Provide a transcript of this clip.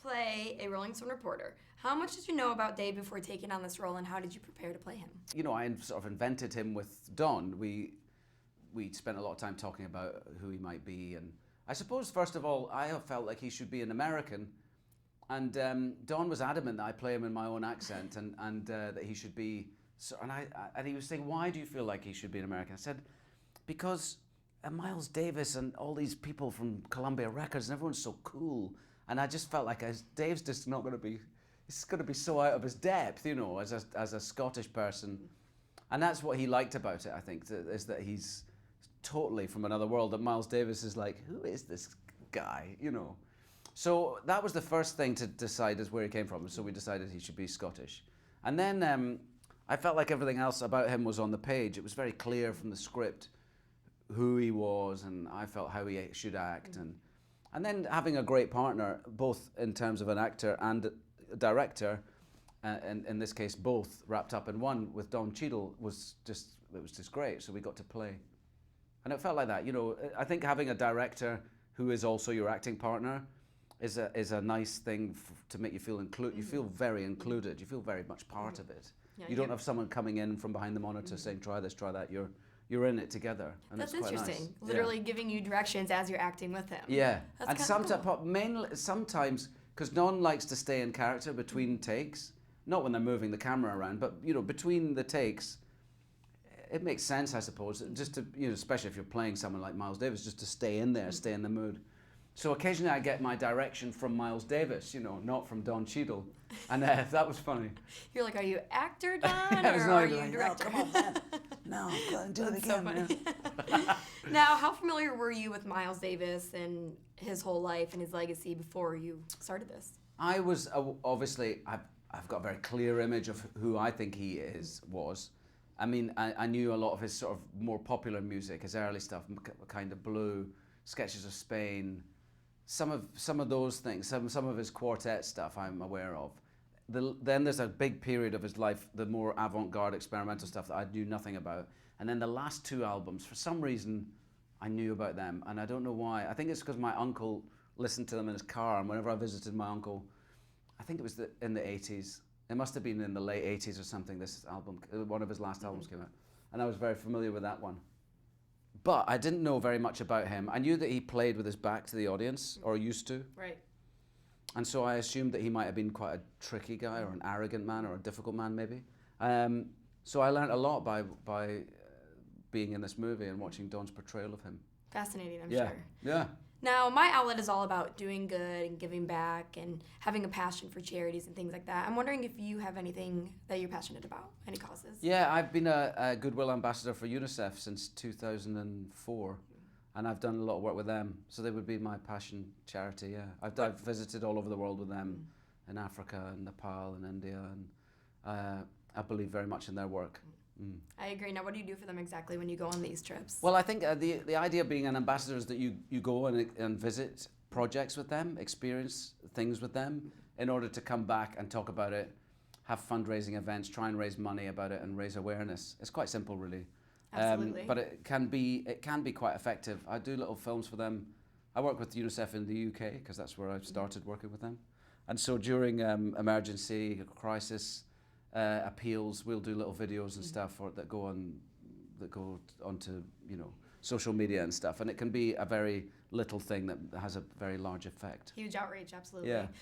play a Rolling Stone reporter. How much did you know about Dave before taking on this role, and how did you prepare to play him? You know, I sort of invented him with Don. We spent a lot of time talking about who he might be, and I suppose first of all, I have felt like he should be an American, and Don was adamant that I play him in my own accent, and that he should be. And he was saying, "Why do you feel like he should be an American?" I said, "Because Miles Davis and all these people from Columbia Records, and everyone's so cool." And I just felt like Dave's just not going to be, he's going to be so out of his depth, you know, as a Scottish person. And that's what he liked about it, I think, is that he's totally from another world. That Miles Davis is like, who is this guy, you know? So that was the first thing to decide is where he came from. So we decided he should be Scottish. And then I felt like everything else about him was on the page. It was very clear from the script who he was, and I felt how he should act. And then having a great partner, both in terms of an actor and a director, and in this case both wrapped up in one with Don Cheadle, was just great. So we got to play, and it felt like that. You know, I think having a director who is also your acting partner is a nice thing to make you feel included. You feel very included. You feel very much part of it. Yeah, you don't have someone coming in from behind the monitor saying try this, try that. You're in it together, and that's it's quite interesting. Nice. Literally giving you directions as you're acting with him. Yeah, that's and sometimes because Don likes to stay in character between takes, not when they're moving the camera around, but you know, between the takes, it makes sense, I suppose, just to, you know, especially if you're playing someone like Miles Davis, just to stay in there, stay in the mood. So occasionally I get my direction from Miles Davis, you know, not from Don Cheadle, and that was funny. You're like, are you actor, Don, or are you director? No, come on, man. No, go and do it again, man. Now, how familiar were you with Miles Davis and his whole life and his legacy before you started this? I was, obviously, I've got a very clear image of who I think he was. I mean, I knew a lot of his sort of more popular music, his early stuff, kind of Blue, Sketches of Spain, some of those things, some of his quartet stuff I'm aware of. Then there's a big period of his life, the more avant-garde experimental stuff that I knew nothing about. And then the last two albums, for some reason, I knew about them, and I don't know why. I think it's because my uncle listened to them in his car, and whenever I visited my uncle, I think it was in the 80s. It must have been in the late 80s or something, this album, one of his last albums came out. And I was very familiar with that one. But I didn't know very much about him. I knew that he played with his back to the audience, or used to. Right. And so I assumed that he might have been quite a tricky guy, or an arrogant man, or a difficult man maybe. So I learned a lot by being in this movie and watching Don's portrayal of him. Fascinating, I'm sure. Yeah. Now, my outlet is all about doing good and giving back and having a passion for charities and things like that. I'm wondering if you have anything that you're passionate about, any causes? Yeah, I've been a Goodwill Ambassador for UNICEF since 2004, and I've done a lot of work with them. So they would be my passion charity, yeah. I've visited all over the world with them, in Africa and Nepal and India, and I believe very much in their work. I agree. Now, what do you do for them exactly when you go on these trips? Well, I think the idea of being an ambassador is that you go and visit projects with them, experience things with them, in order to come back and talk about it, have fundraising events, try and raise money about it and raise awareness. It's quite simple, really. Absolutely. But it can be quite effective. I do little films for them. I work with UNICEF in the UK because that's where I started working with them. And so during emergency, crisis, appeals, we'll do little videos and stuff that go onto, you know, social media and stuff, and it can be a very little thing that has a very large effect. Huge outreach, absolutely. Yeah.